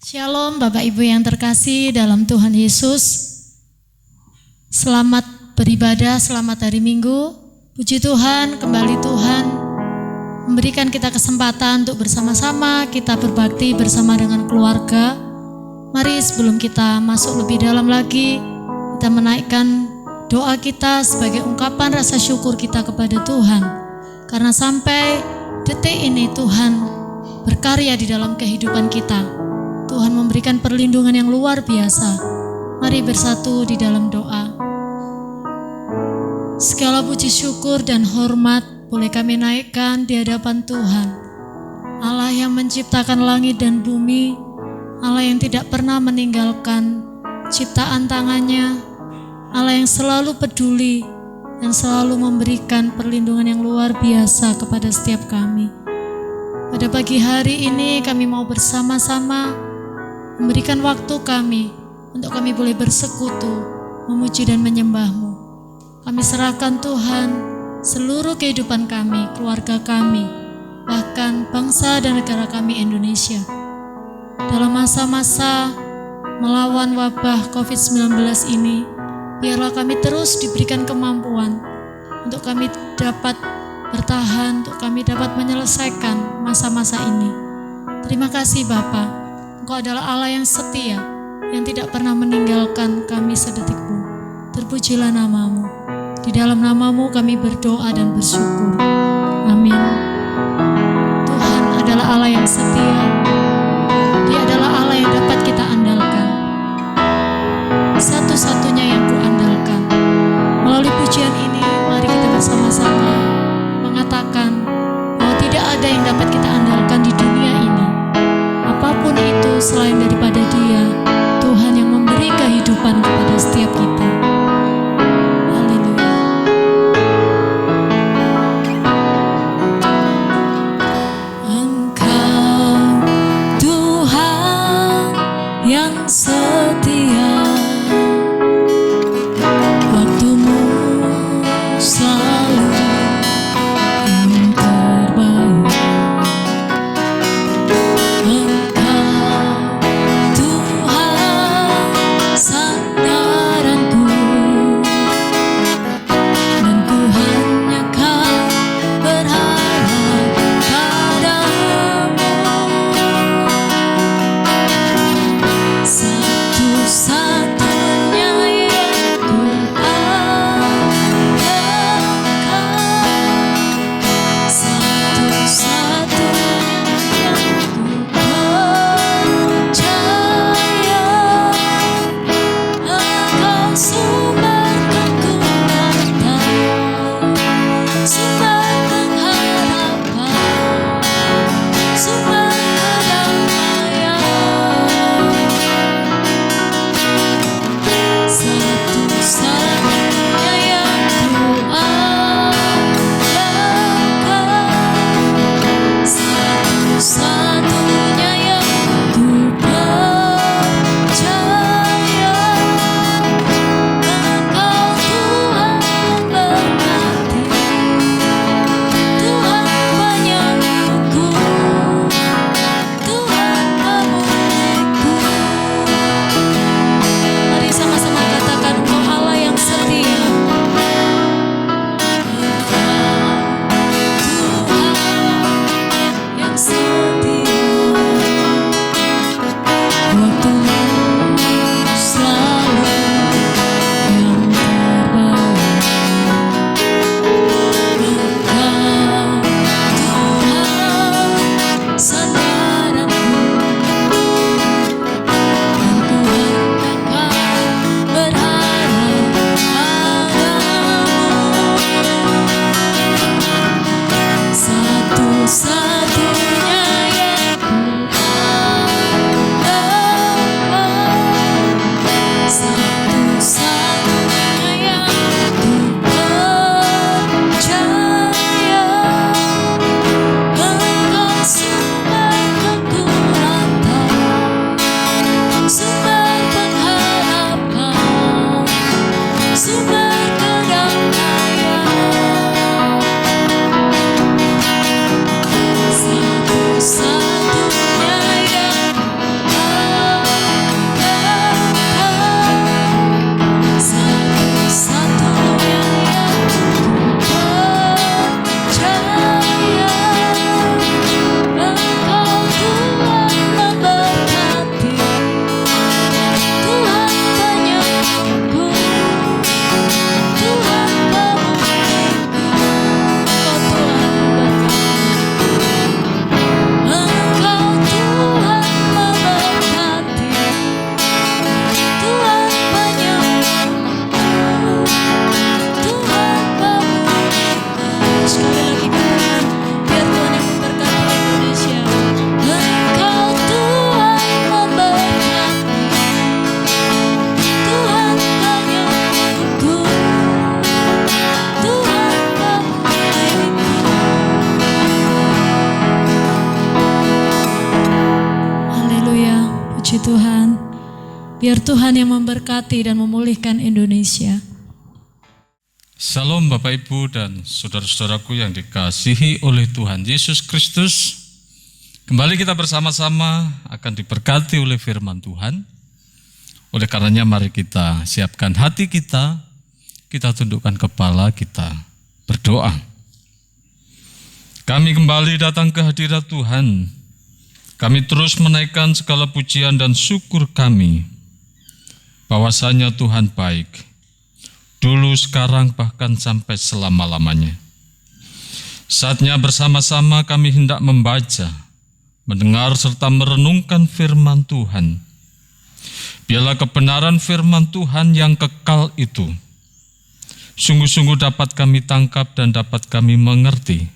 Shalom Bapak Ibu yang terkasih dalam Tuhan Yesus. Selamat beribadah, selamat hari Minggu. Puji Tuhan, kembali Tuhan memberikan kita kesempatan untuk bersama-sama kita berbakti bersama dengan keluarga. Mari sebelum kita masuk lebih dalam lagi, kita menaikkan doa kita sebagai ungkapan rasa syukur kita kepada Tuhan. Karena sampai detik ini Tuhan berkarya di dalam kehidupan kita. Tuhan memberikan perlindungan yang luar biasa. Mari bersatu di dalam doa. Segala puji syukur dan hormat boleh kami naikkan di hadapan Tuhan. Allah yang menciptakan langit dan bumi, Allah yang tidak pernah meninggalkan ciptaan tangannya, Allah yang selalu peduli dan selalu memberikan perlindungan yang luar biasa kepada setiap kami. Pada pagi hari ini kami mau bersama-sama memberikan waktu kami untuk kami boleh bersekutu, memuji dan menyembah-Mu. Kami serahkan Tuhan seluruh kehidupan kami, keluarga kami, bahkan bangsa dan negara kami Indonesia. Dalam masa-masa melawan wabah COVID-19 ini, biarlah kami terus diberikan kemampuan untuk kami dapat bertahan, untuk kami dapat menyelesaikan masa-masa ini. Terima kasih Bapa. Engkau adalah Allah yang setia, yang tidak pernah meninggalkan kami sedetik pun. Terpujilah nama-Mu. Di dalam nama-Mu kami berdoa dan bersyukur. Amin. Tuhan adalah Allah yang setia. Dia adalah Allah yang dapat kita andalkan. Satu-satunya yang kuandalkan. Melalui pujian ini, mari kita bersama-sama mengatakan bahwa tidak ada yang dapat kita andalkan di dunia ini. Apapun itu selain daripada Dia, Tuhan yang memberi kehidupan kepada setiap kita. Haleluya. Engkau Tuhan yang setia, waktu-Mu selalu yang terbaik. Puji Tuhan. Biar Tuhan yang memberkati dan memulihkan Indonesia. Salam Bapak Ibu dan saudara-saudaraku yang dikasihi oleh Tuhan Yesus Kristus. Kembali kita bersama-sama akan diberkati oleh firman Tuhan. Oleh karenanya mari kita siapkan hati kita tundukkan kepala, kita berdoa. Kami kembali datang ke hadirat Tuhan. Kami terus menaikkan segala pujian dan syukur kami bahwasanya Tuhan baik, dulu, sekarang, bahkan sampai selama-lamanya. Saatnya bersama-sama kami hendak membaca, mendengar serta merenungkan firman Tuhan. Biarlah kebenaran firman Tuhan yang kekal itu sungguh-sungguh dapat kami tangkap dan dapat kami mengerti.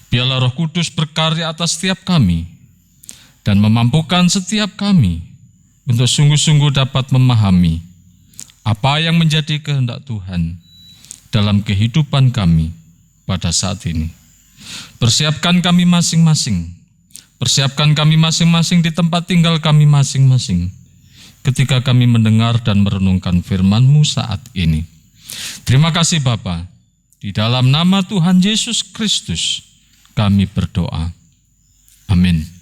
Biarlah Roh Kudus berkarya atas setiap kami dan memampukan setiap kami untuk sungguh-sungguh dapat memahami apa yang menjadi kehendak Tuhan dalam kehidupan kami pada saat ini. Persiapkan kami masing-masing. Persiapkan kami masing-masing di tempat tinggal kami masing-masing ketika kami mendengar dan merenungkan firman-Mu saat ini. Terima kasih Bapa. Di dalam nama Tuhan Yesus Kristus kami berdoa. Amin.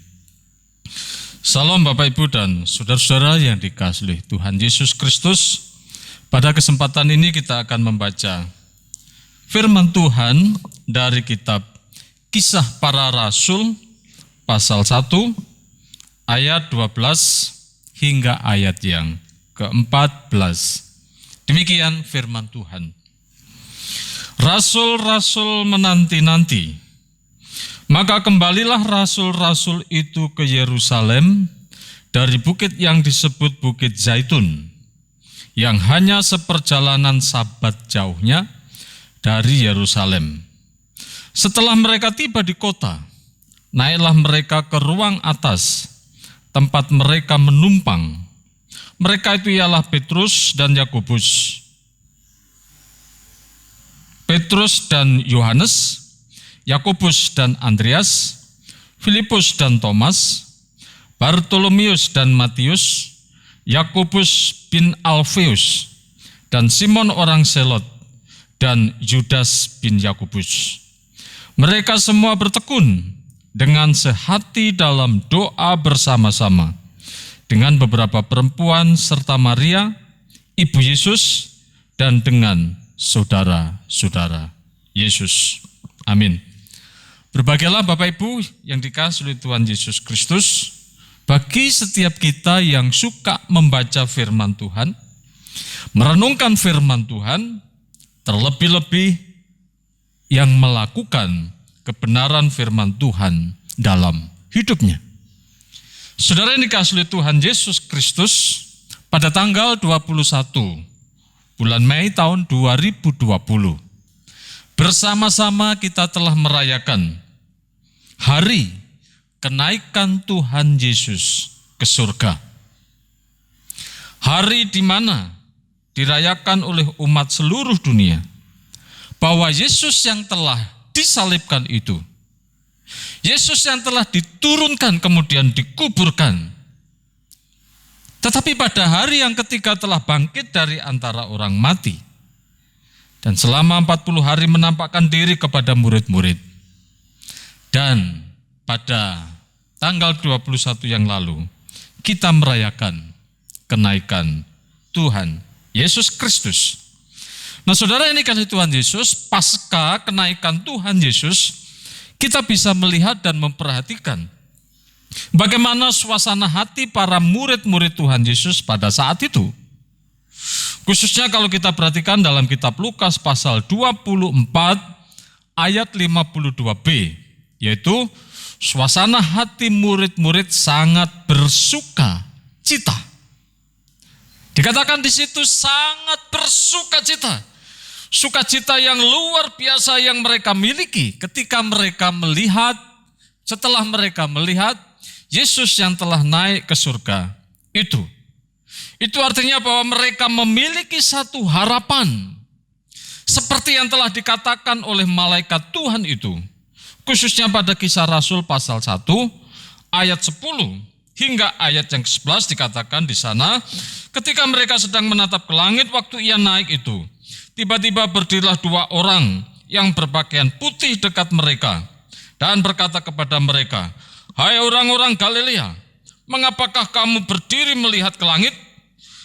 Salam Bapak Ibu dan saudara-saudara yang dikasihi Tuhan Yesus Kristus. Pada kesempatan ini kita akan membaca firman Tuhan dari kitab Kisah Para Rasul pasal 1 ayat 12 hingga ayat yang ke-14. Demikian firman Tuhan. Rasul-rasul menanti-nanti. Maka kembalilah rasul-rasul itu ke Yerusalem dari bukit yang disebut Bukit Zaitun, yang hanya seperjalanan Sabat jauhnya dari Yerusalem. Setelah mereka tiba di kota, naiklah mereka ke ruang atas, tempat mereka menumpang. Mereka itu ialah Petrus dan Yakobus, Petrus dan Yohanes, Yakobus dan Andreas, Filipus dan Thomas, Bartolomeus dan Matius, Yakobus bin Alfeus, dan Simon orang Selot, dan Yudas bin Yakobus. Mereka semua bertekun dengan sehati dalam doa bersama-sama dengan beberapa perempuan serta Maria, ibu Yesus, dan dengan saudara-saudara Yesus. Amin. Berbahagialah Bapak Ibu yang dikasihi oleh Tuhan Yesus Kristus. Bagi setiap kita yang suka membaca firman Tuhan, merenungkan firman Tuhan, terlebih-lebih yang melakukan kebenaran firman Tuhan dalam hidupnya. Saudara yang dikasihi oleh Tuhan Yesus Kristus, pada tanggal 21 bulan Mei tahun 2020, bersama-sama kita telah merayakan hari kenaikan Tuhan Yesus ke surga. Hari di mana dirayakan oleh umat seluruh dunia bahwa Yesus yang telah disalibkan itu, Yesus yang telah diturunkan kemudian dikuburkan, tetapi pada hari yang ketiga telah bangkit dari antara orang mati, dan selama 40 hari menampakkan diri kepada murid-murid. Dan pada tanggal 21 yang lalu, kita merayakan kenaikan Tuhan Yesus Kristus. Nah saudara, ini kan Tuhan Yesus, pasca kenaikan Tuhan Yesus, kita bisa melihat dan memperhatikan bagaimana suasana hati para murid-murid Tuhan Yesus pada saat itu. Khususnya kalau kita perhatikan dalam kitab Lukas pasal 24 ayat 52b, yaitu suasana hati murid-murid sangat bersuka cita. Dikatakan di situ sangat bersuka cita. Sukacita yang luar biasa yang mereka miliki ketika mereka melihat, setelah mereka melihat Yesus yang telah naik ke surga itu. Itu artinya bahwa mereka memiliki satu harapan seperti yang telah dikatakan oleh malaikat Tuhan itu. Khususnya pada Kisah Rasul pasal 1 ayat 10 hingga ayat yang ke-11 dikatakan di sana, ketika mereka sedang menatap ke langit waktu ia naik itu, tiba-tiba berdirilah 2 orang yang berpakaian putih dekat mereka dan berkata kepada mereka, "Hai orang-orang Galilea, mengapakah kamu berdiri melihat ke langit?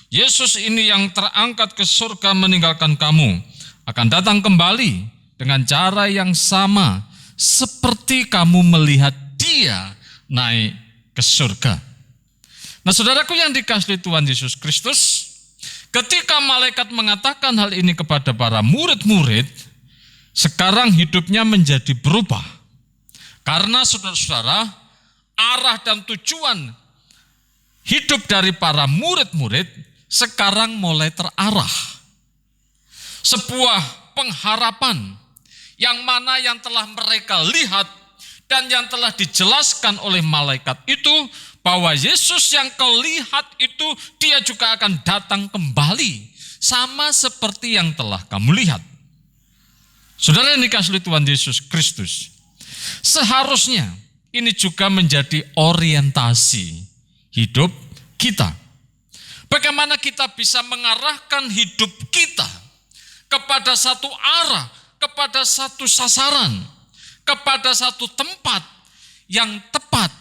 Yesus ini yang terangkat ke surga meninggalkan kamu, akan datang kembali dengan cara yang sama seperti kamu melihat dia naik ke surga." Nah, saudaraku yang dikasihi Tuhan Yesus Kristus, ketika malaikat mengatakan hal ini kepada para murid-murid, sekarang hidupnya menjadi berubah. Karena saudara-saudara, arah dan tujuan hidup dari para murid-murid sekarang mulai terarah. Sebuah pengharapan yang mana yang telah mereka lihat dan yang telah dijelaskan oleh malaikat itu, bahwa Yesus yang kau lihat itu dia juga akan datang kembali sama seperti yang telah kamu lihat. Saudara yang dikasihi Tuhan Yesus Kristus, seharusnya ini juga menjadi orientasi hidup kita. Bagaimana kita bisa mengarahkan hidup kita kepada satu arah, kepada satu sasaran, kepada satu tempat yang tepat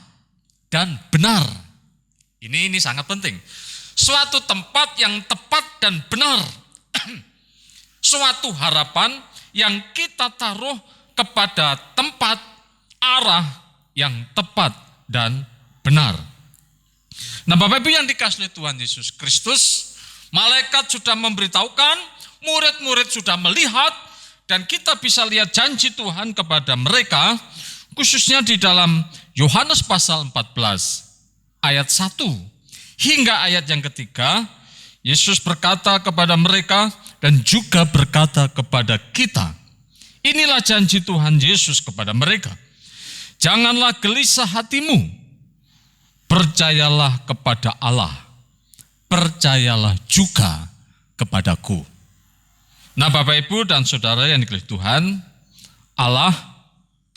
dan benar. Ini sangat penting. Suatu tempat yang tepat dan benar. Suatu harapan yang kita taruh kepada tempat, arah yang tepat dan benar. Nah, Bapak Ibu yang dikasihi Tuhan Yesus Kristus, malaikat sudah memberitahukan, murid-murid sudah melihat, dan kita bisa lihat janji Tuhan kepada mereka, khususnya di dalam Yohanes pasal 14 ayat 1 hingga ayat yang ketiga. Yesus berkata kepada mereka dan juga berkata kepada kita. Inilah janji Tuhan Yesus kepada mereka. Janganlah gelisah hatimu, percayalah kepada Allah, percayalah juga kepadaku. Nah, Bapak Ibu dan Saudara yang dikasihi Tuhan, Allah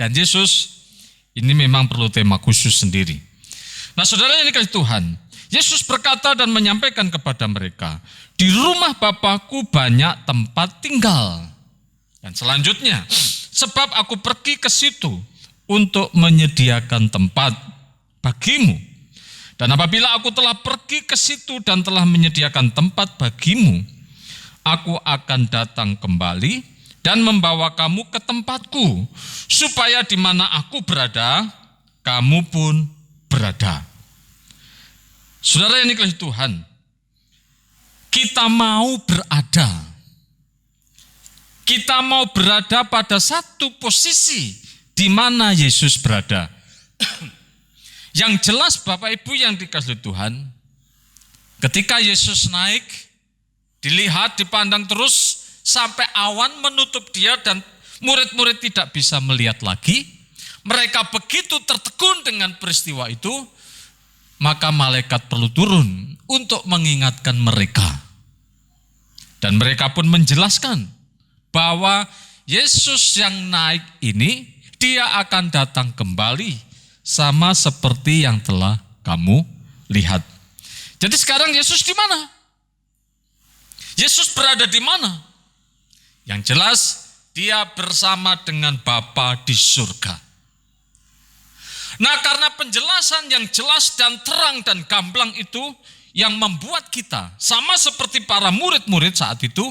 dan Yesus ini memang perlu tema khusus sendiri. Nah, saudara yang dikasihi Tuhan, Yesus berkata dan menyampaikan kepada mereka, di rumah Bapakku banyak tempat tinggal. Dan selanjutnya, sebab aku pergi ke situ untuk menyediakan tempat bagimu. Dan apabila aku telah pergi ke situ dan telah menyediakan tempat bagimu, aku akan datang kembali dan membawa kamu ke tempatku, supaya di mana aku berada, kamu pun berada. Saudara yang dikasihi Tuhan, kita mau berada. Kita mau berada pada satu posisi di mana Yesus berada. Yang jelas Bapak Ibu yang dikasihi Tuhan, ketika Yesus naik, dilihat, dipandang terus, sampai awan menutup dia dan murid-murid tidak bisa melihat lagi. Mereka begitu tertegun dengan peristiwa itu, maka malaikat perlu turun untuk mengingatkan mereka. Dan mereka pun menjelaskan bahwa Yesus yang naik ini, dia akan datang kembali sama seperti yang telah kamu lihat. Jadi sekarang Yesus di mana? Yesus berada di mana? Yang jelas, dia bersama dengan Bapa di surga. Nah, karena penjelasan yang jelas dan terang dan gamblang itu yang membuat kita, sama seperti para murid-murid saat itu,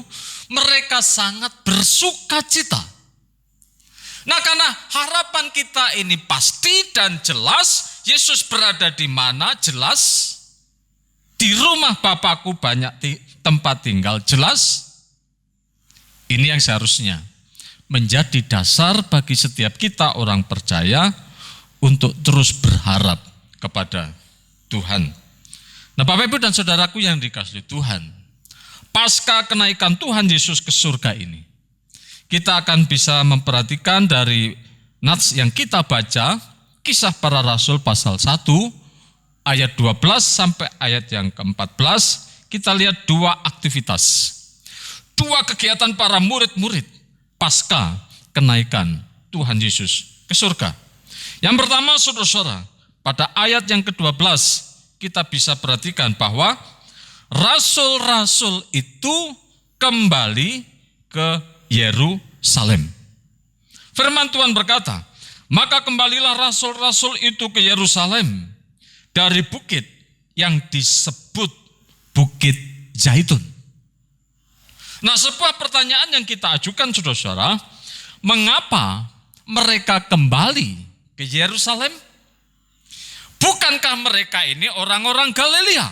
mereka sangat bersuka cita. Nah, karena harapan kita ini pasti dan jelas, Yesus berada di mana? Jelas. Di rumah Bapakku banyak tempat tinggal, jelas. Ini yang seharusnya menjadi dasar bagi setiap kita orang percaya untuk terus berharap kepada Tuhan. Nah, Bapak Ibu dan Saudaraku yang dikasihi Tuhan, pasca kenaikan Tuhan Yesus ke surga ini, kita akan bisa memperhatikan dari nats yang kita baca, Kisah Para Rasul pasal 1 ayat 12 sampai ayat yang ke-14, kita lihat 2 aktivitas. 2 kegiatan para murid-murid pasca kenaikan Tuhan Yesus ke surga. Yang pertama, saudara-saudara, pada ayat yang ke-12 kita bisa perhatikan bahwa rasul-rasul itu kembali ke Yerusalem. Firman Tuhan berkata, maka kembalilah rasul-rasul itu ke Yerusalem dari bukit yang disebut Bukit Zaitun. Nah, sebuah pertanyaan yang kita ajukan, saudara-saudara, mengapa mereka kembali ke Yerusalem? Bukankah mereka ini orang-orang Galilea?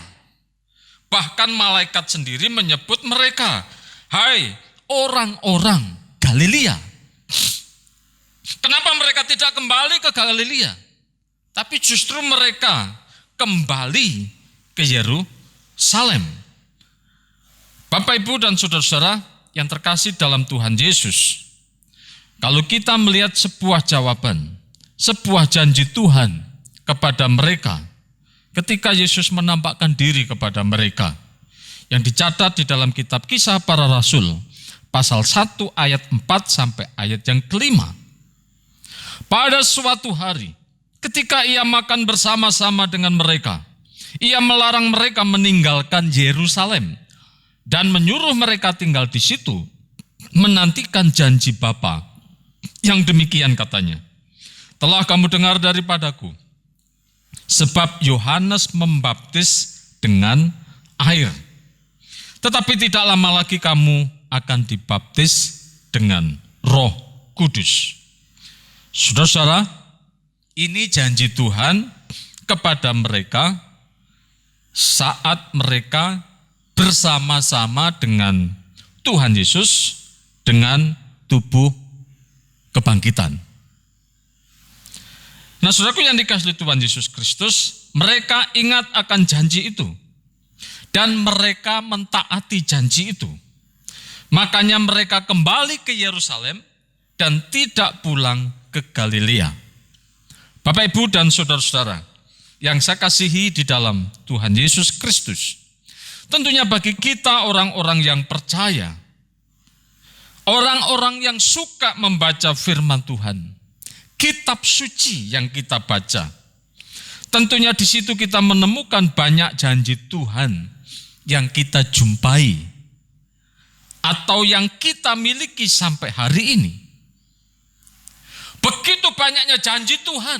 Bahkan malaikat sendiri menyebut mereka, hai orang-orang Galilea. Kenapa mereka tidak kembali ke Galilea? Tapi justru mereka kembali ke Yerusalem. Bapak, Ibu, dan saudara-saudara yang terkasih dalam Tuhan Yesus, kalau kita melihat sebuah jawaban, sebuah janji Tuhan kepada mereka, ketika Yesus menampakkan diri kepada mereka, yang dicatat di dalam kitab Kisah Para Rasul, pasal 1 ayat 4 sampai ayat yang kelima. Pada suatu hari, ketika ia makan bersama-sama dengan mereka, ia melarang mereka meninggalkan Yerusalem dan menyuruh mereka tinggal di situ, menantikan janji Bapa. Yang demikian katanya, telah kamu dengar daripadaku, sebab Yohanes membaptis dengan air, tetapi tidak lama lagi kamu akan dibaptis dengan Roh Kudus. Saudara-saudara, ini janji Tuhan kepada mereka saat mereka bersama-sama dengan Tuhan Yesus dengan tubuh kebangkitan. Nah, saudaraku yang dikasihi Tuhan Yesus Kristus, mereka ingat akan janji itu dan mereka mentaati janji itu. Makanya mereka kembali ke Yerusalem dan tidak pulang ke Galilea. Bapak, Ibu, dan saudara-saudara yang saya kasihi di dalam Tuhan Yesus Kristus, tentunya bagi kita orang-orang yang percaya, orang-orang yang suka membaca firman Tuhan, kitab suci yang kita baca, tentunya di situ kita menemukan banyak janji Tuhan yang kita jumpai atau yang kita miliki sampai hari ini. Begitu banyaknya janji Tuhan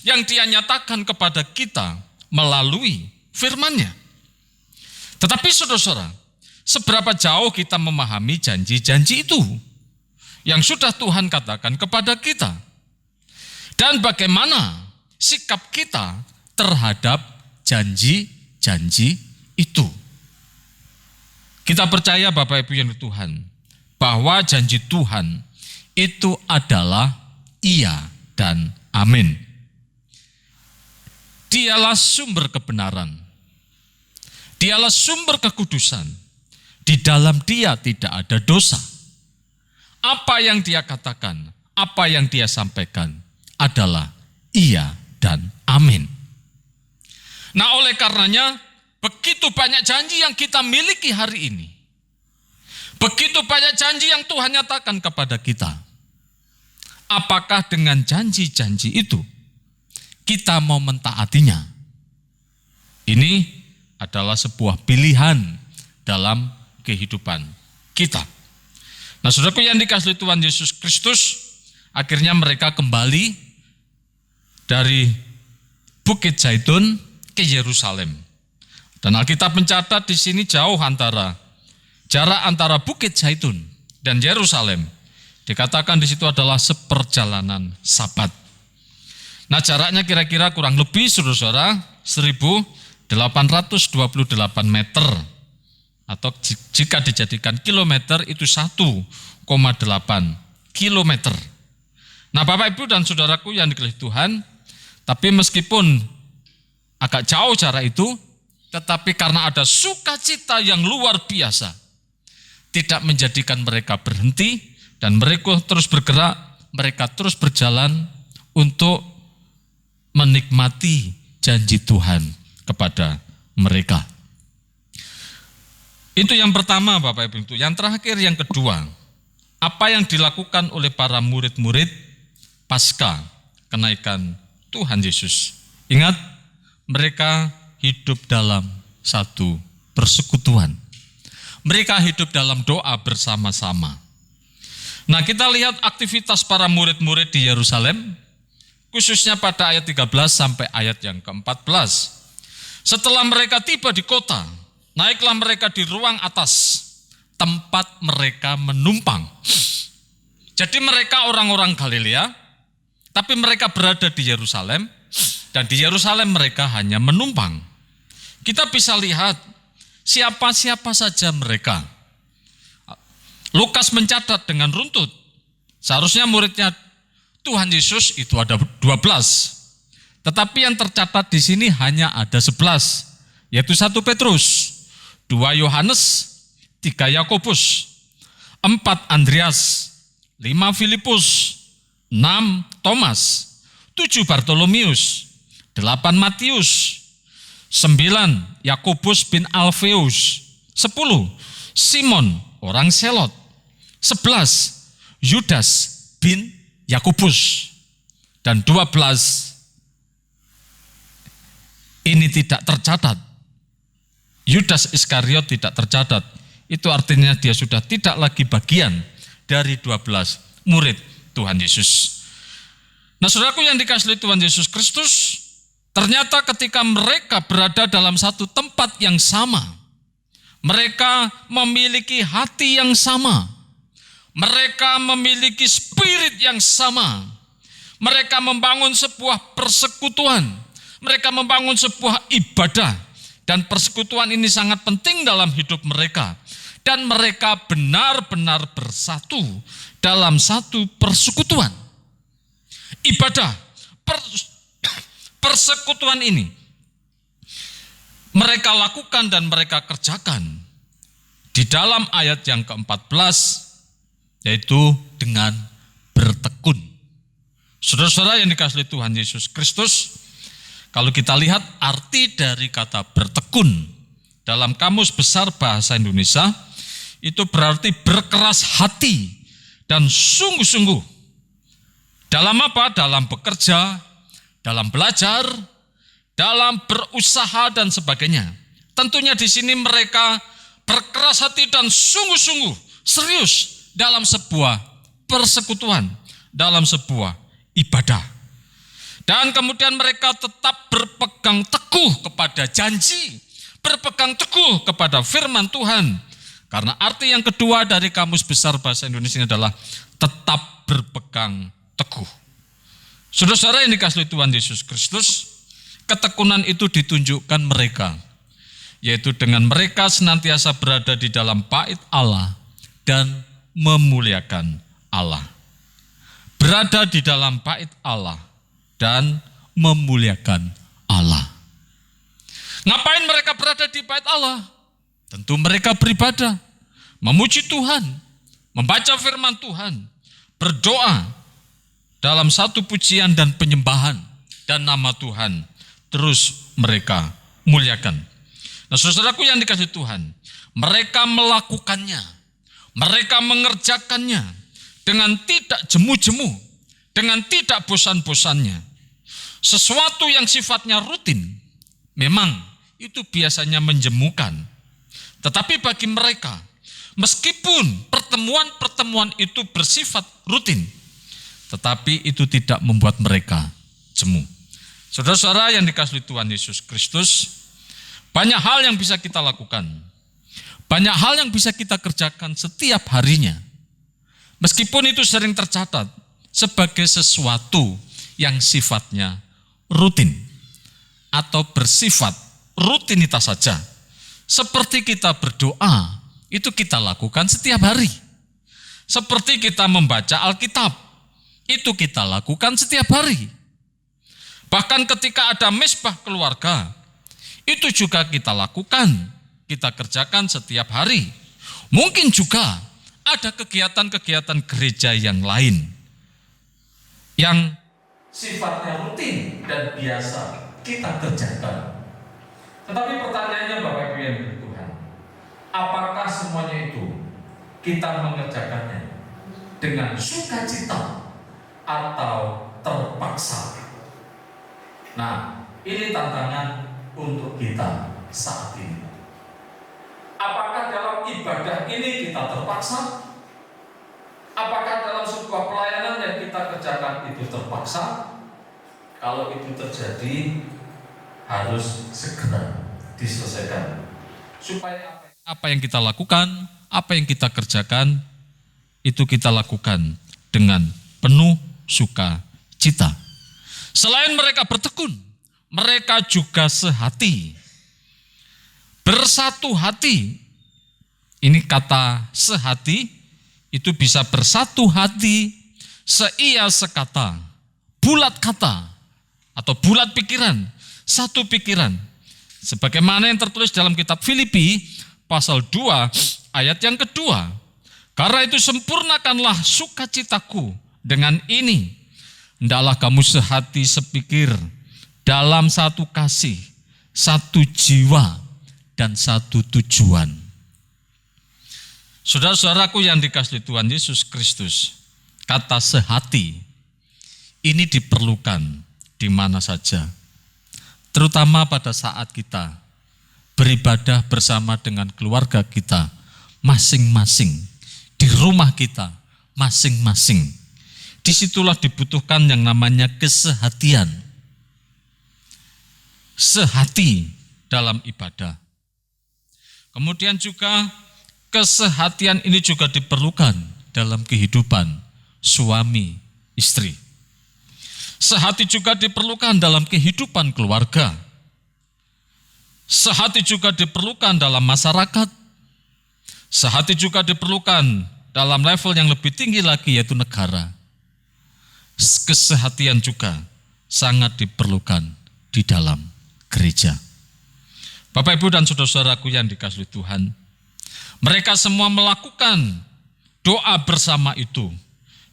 yang Dia nyatakan kepada kita melalui firman-Nya. Tetapi saudara-saudara, seberapa jauh kita memahami janji-janji itu yang sudah Tuhan katakan kepada kita? Dan bagaimana sikap kita terhadap janji-janji itu? Kita percaya Bapak Ibu yang Tuhan, bahwa janji Tuhan itu adalah iya dan amin. Dialah sumber kebenaran. Dialah sumber kekudusan. Di dalam Dia tidak ada dosa. Apa yang Dia katakan, apa yang Dia sampaikan adalah iya dan amin. Nah, oleh karenanya begitu banyak janji yang kita miliki hari ini. Begitu banyak janji yang Tuhan nyatakan kepada kita. Apakah dengan janji-janji itu kita mau mentaatinya? Ini adalah sebuah pilihan dalam kehidupan kita. Nah, saudaraku yang dikasihi Tuhan Yesus Kristus, akhirnya mereka kembali dari Bukit Zaitun ke Yerusalem. Dan Alkitab mencatat di sini jarak antara Bukit Zaitun dan Yerusalem. Dikatakan di situ adalah seperjalanan Sabat. Nah, jaraknya kira-kira kurang lebih, saudara-saudara, 1.828 meter. Atau jika dijadikan kilometer itu 1,8 kilometer. Nah, Bapak, Ibu, dan saudaraku yang dikasihi Tuhan, tapi meskipun agak jauh jarak itu, tetapi karena ada sukacita yang luar biasa, tidak menjadikan mereka berhenti, dan mereka terus bergerak, mereka terus berjalan untuk menikmati janji Tuhan kepada mereka. Itu yang pertama, Bapak Ibu. Yang terakhir, yang kedua, apa yang dilakukan oleh para murid-murid pasca kenaikan Tuhan Yesus. Ingat, mereka hidup dalam satu persekutuan. Mereka hidup dalam doa bersama-sama. Nah, kita lihat aktivitas para murid-murid di Yerusalem, khususnya pada ayat 13 sampai ayat yang ke-14. Setelah mereka tiba di kota, naiklah mereka di ruang atas, tempat mereka menumpang. Jadi mereka orang-orang Galilea, tapi mereka berada di Yerusalem, dan di Yerusalem mereka hanya menumpang. Kita bisa lihat siapa-siapa saja mereka. Lukas mencatat dengan runtut. Seharusnya muridnya Tuhan Yesus itu ada 12. Tetapi yang tercatat di sini hanya ada 11. Yaitu 1 Petrus, 2 Yohanes, 3 Yakobus, 4 Andreas, 5 Filipus, 6 Thomas, 7 Bartolomeus, 8 Matius, 9 Yakobus bin Alfeus, 10 Simon orang Selot, 11 Yudas bin Yakobus, dan 12 ini tidak tercatat. Yudas Iskariot tidak tercatat. Itu artinya dia sudah tidak lagi bagian dari 12 murid Tuhan Yesus. Nah, saudaraku yang dikasihi Tuhan Yesus Kristus, ternyata ketika mereka berada dalam satu tempat yang sama, mereka memiliki hati yang sama, mereka memiliki spirit yang sama, mereka membangun sebuah persekutuan, mereka membangun sebuah ibadah, dan persekutuan ini sangat penting dalam hidup mereka, dan mereka benar-benar bersatu dalam satu persekutuan. Ibadah, persekutuan ini mereka lakukan dan mereka kerjakan di dalam ayat yang ke-14, yaitu dengan bertekun. Saudara-saudara yang dikasihi Tuhan Yesus Kristus, kalau kita lihat arti dari kata bertekun dalam Kamus Besar Bahasa Indonesia, itu berarti berkeras hati dan sungguh-sungguh. Dalam apa? Dalam bekerja, dalam belajar, dalam berusaha dan sebagainya. Tentunya di sini mereka berkeras hati dan sungguh-sungguh serius dalam sebuah persekutuan, dalam sebuah ibadah. Dan kemudian mereka tetap berpegang teguh kepada janji, berpegang teguh kepada firman Tuhan. Karena arti yang kedua dari Kamus Besar Bahasa Indonesia adalah tetap berpegang teguh. Saudara-saudara yang dikasihi Tuhan Yesus Kristus, ketekunan itu ditunjukkan mereka, yaitu dengan mereka senantiasa berada di dalam bait Allah dan memuliakan Allah. Berada di dalam bait Allah dan memuliakan Allah. Ngapain mereka berada di bait Allah? Tentu mereka beribadah, memuji Tuhan, membaca firman Tuhan, berdoa dalam satu pujian dan penyembahan, dan nama Tuhan terus mereka muliakan. Nah, saudaraku yang dikasihi Tuhan, mereka melakukannya, mereka mengerjakannya dengan tidak jemu-jemu, dengan tidak bosan-bosannya. Sesuatu yang sifatnya rutin, memang itu biasanya menjemukan. Tetapi bagi mereka, meskipun pertemuan-pertemuan itu bersifat rutin, tetapi itu tidak membuat mereka jemu. Saudara-saudara yang dikasihi Tuhan Yesus Kristus, banyak hal yang bisa kita lakukan, banyak hal yang bisa kita kerjakan setiap harinya, meskipun itu sering tercatat sebagai sesuatu yang sifatnya rutin atau bersifat rutinitas saja. Seperti kita berdoa, itu kita lakukan setiap hari. Seperti kita membaca Alkitab, itu kita lakukan setiap hari. Bahkan ketika ada mezbah keluarga, itu juga kita lakukan, kita kerjakan setiap hari. Mungkin juga ada kegiatan-kegiatan gereja yang lain yang sifatnya rutin dan biasa kita kerjakan. Tetapi pertanyaannya Bapak Ibu yang dikasihi Tuhan, apakah semuanya itu kita mengerjakannya dengan sukacita atau terpaksa? Nah, ini tantangan untuk kita saat ini. Apakah dalam ibadah ini kita terpaksa? Apakah dalam sebuah pelayanan yang kita kerjakan itu terpaksa? Kalau itu terjadi, harus segera diselesaikan. Supaya apa yang kita lakukan, apa yang kita kerjakan, itu kita lakukan dengan penuh sukacita. Selain mereka bertekun, mereka juga sehati. Bersatu hati, ini kata sehati, itu bisa bersatu hati, seia sekata, bulat kata, atau bulat pikiran, satu pikiran. Sebagaimana yang tertulis dalam kitab Filipi, pasal 2, ayat yang kedua. Karena itu sempurnakanlah sukacitaku dengan ini. Hendaklah kamu sehati sepikir, dalam satu kasih, satu jiwa, dan satu tujuan. Saudara-saudaraku yang dikasihi Tuhan Yesus Kristus, kata sehati ini diperlukan di mana saja, terutama pada saat kita beribadah bersama dengan keluarga kita masing-masing, di rumah kita masing-masing. Disitulah dibutuhkan yang namanya kesehatian, sehati dalam ibadah. Kemudian juga kesehatian ini juga diperlukan dalam kehidupan suami istri. Sehati juga diperlukan dalam kehidupan keluarga. Sehati juga diperlukan dalam masyarakat. Sehati juga diperlukan dalam level yang lebih tinggi lagi, yaitu negara. Kesehatian juga sangat diperlukan di dalam gereja. Bapak, Ibu, dan saudara-saudaraku yang dikasihi Tuhan, mereka semua melakukan doa bersama itu.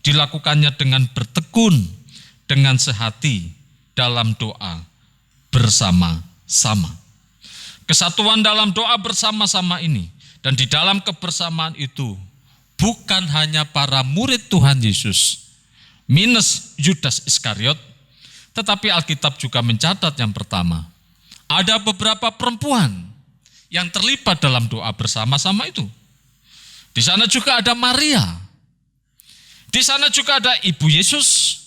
Dilakukannya dengan bertekun, dengan sehati dalam doa bersama-sama. Kesatuan dalam doa bersama-sama ini, dan di dalam kebersamaan itu, bukan hanya para murid Tuhan Yesus, minus Yudas Iskariot, tetapi Alkitab juga mencatat yang pertama, ada beberapa perempuan yang terlibat dalam doa bersama-sama itu. Di sana juga ada Maria. Di sana juga ada Ibu Yesus.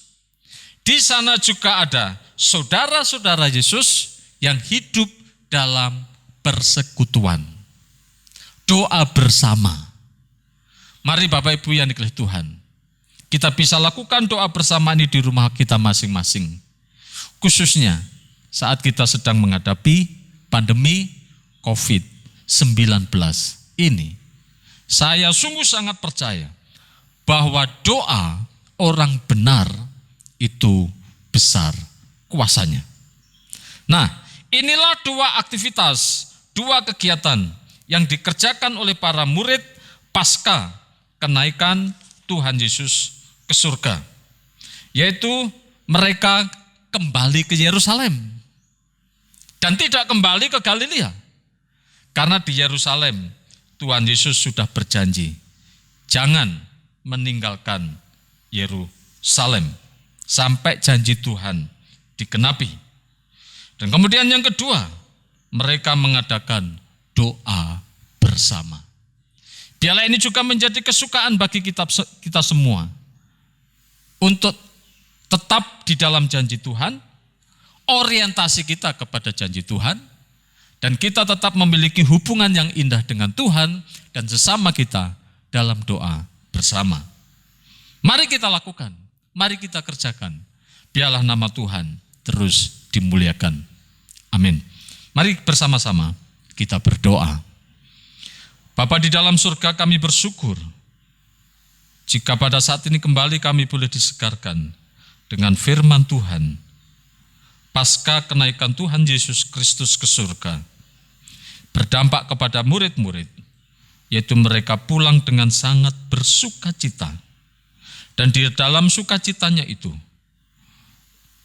Di sana juga ada saudara-saudara Yesus yang hidup dalam persekutuan. Doa bersama. Mari Bapak Ibu yang dikasihi Tuhan, kita bisa lakukan doa bersama ini di rumah kita masing-masing. Khususnya saat kita sedang menghadapi pandemi COVID-19 ini. Saya sungguh sangat percaya bahwa doa orang benar itu besar kuasanya. Nah, inilah dua aktivitas, dua kegiatan yang dikerjakan oleh para murid pasca kenaikan Tuhan Yesus ke surga. Yaitu mereka kembali ke Yerusalem. Dan tidak kembali ke Galilea. Karena di Yerusalem Tuhan Yesus sudah berjanji, jangan meninggalkan Yerusalem sampai janji Tuhan digenapi. Dan kemudian yang kedua, mereka mengadakan doa bersama. Biarlah ini juga menjadi kesukaan bagi kita semua untuk tetap di dalam janji Tuhan, orientasi kita kepada janji Tuhan, dan kita tetap memiliki hubungan yang indah dengan Tuhan dan sesama kita dalam doa bersama. Mari kita lakukan, mari kita kerjakan. Biarlah nama Tuhan terus dimuliakan. Amin. Mari bersama-sama kita berdoa. Bapa di dalam surga, kami bersyukur jika pada saat ini kembali kami boleh disegarkan dengan firman Tuhan. Pasca kenaikan Tuhan Yesus Kristus ke surga, berdampak kepada murid-murid, yaitu mereka pulang dengan sangat bersukacita. Dan di dalam sukacitanya itu,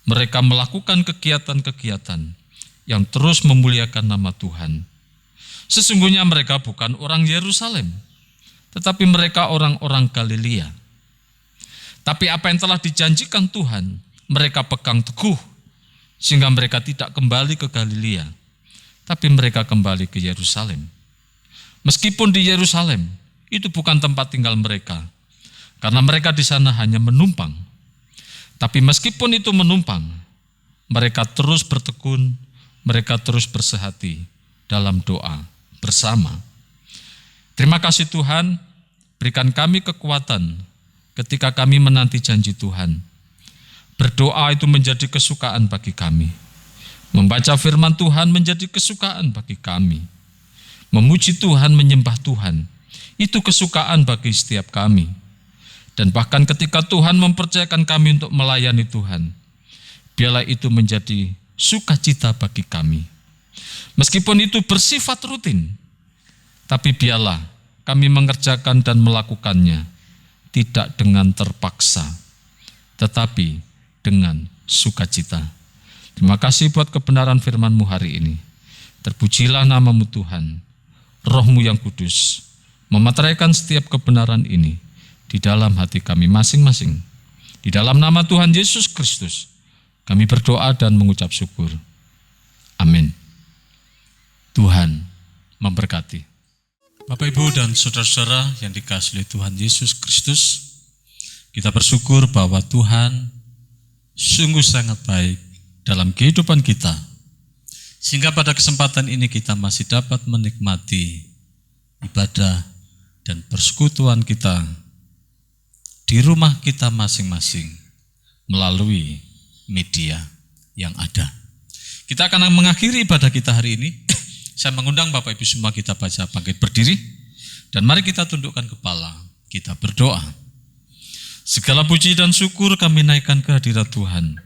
mereka melakukan kegiatan-kegiatan yang terus memuliakan nama Tuhan. Sesungguhnya mereka bukan orang Yerusalem, tetapi mereka orang-orang Galilea. Tapi apa yang telah dijanjikan Tuhan, mereka pegang teguh, sehingga mereka tidak kembali ke Galilea, tapi mereka kembali ke Yerusalem. Meskipun di Yerusalem itu bukan tempat tinggal mereka, karena mereka di sana hanya menumpang. Tapi meskipun itu menumpang, mereka terus bertekun, mereka terus bersehati dalam doa bersama. Terima kasih Tuhan, berikan kami kekuatan ketika kami menanti janji Tuhan. Berdoa itu menjadi kesukaan bagi kami. Membaca firman Tuhan menjadi kesukaan bagi kami. Memuji Tuhan, menyembah Tuhan, itu kesukaan bagi setiap kami. Dan bahkan ketika Tuhan mempercayakan kami untuk melayani Tuhan, biarlah itu menjadi sukacita bagi kami. Meskipun itu bersifat rutin, tapi biarlah kami mengerjakan dan melakukannya tidak dengan terpaksa, tetapi dengan sukacita. Terima kasih buat kebenaran firman-Mu hari ini. Terpujilah nama-Mu Tuhan. Roh-Mu yang kudus memeteraikan setiap kebenaran ini di dalam hati kami masing-masing. Di dalam nama Tuhan Yesus Kristus, kami berdoa dan mengucap syukur. Amin. Tuhan memberkati. Bapak, Ibu, dan saudara-saudara yang dikasihi Tuhan Yesus Kristus, kita bersyukur bahwa Tuhan sungguh sangat baik dalam kehidupan kita, sehingga pada kesempatan ini kita masih dapat menikmati ibadah dan persekutuan kita di rumah kita masing-masing melalui media yang ada. Kita akan mengakhiri ibadah kita hari ini. Saya mengundang Bapak Ibu semua kita baca bangkit berdiri, dan mari kita tundukkan kepala, kita berdoa. Segala puji dan syukur kami naikkan ke hadirat Tuhan.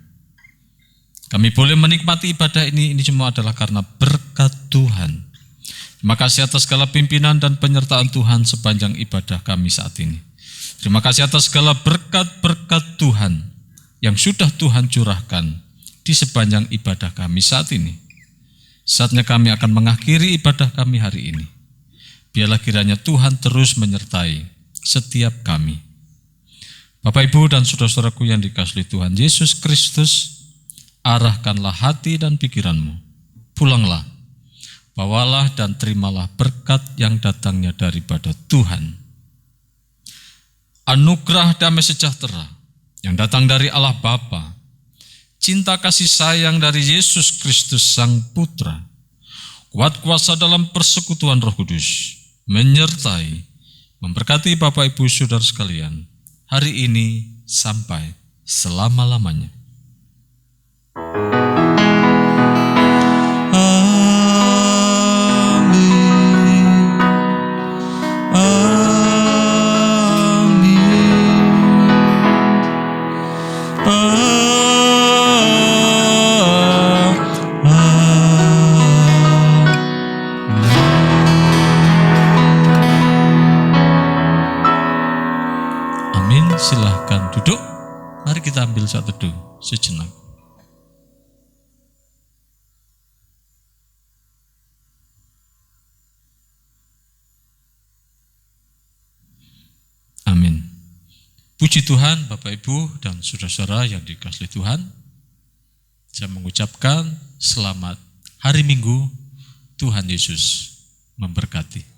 Kami boleh menikmati ibadah ini semua adalah karena berkat Tuhan. Terima kasih atas segala pimpinan dan penyertaan Tuhan sepanjang ibadah kami saat ini. Terima kasih atas segala berkat-berkat Tuhan yang sudah Tuhan curahkan di sepanjang ibadah kami saat ini. Saatnya kami akan mengakhiri ibadah kami hari ini. Biarlah kiranya Tuhan terus menyertai setiap kami. Bapak, Ibu, dan saudara-saudaraku yang dikasihi Tuhan Yesus Kristus, arahkanlah hati dan pikiranmu. Pulanglah, bawalah dan terimalah berkat yang datangnya daripada Tuhan. Anugerah damai sejahtera yang datang dari Allah Bapa, cinta kasih sayang dari Yesus Kristus Sang Putra, kuat kuasa dalam persekutuan Roh Kudus, menyertai, memberkati Bapak, Ibu, saudara sekalian, hari ini sampai selama-lamanya. Silahkan duduk. Mari kita ambil saat teduh sejenak. Amin. Puji Tuhan, Bapak, Ibu, dan saudara-saudara yang dikasihi Tuhan. Saya mengucapkan selamat hari Minggu. Tuhan Yesus memberkati.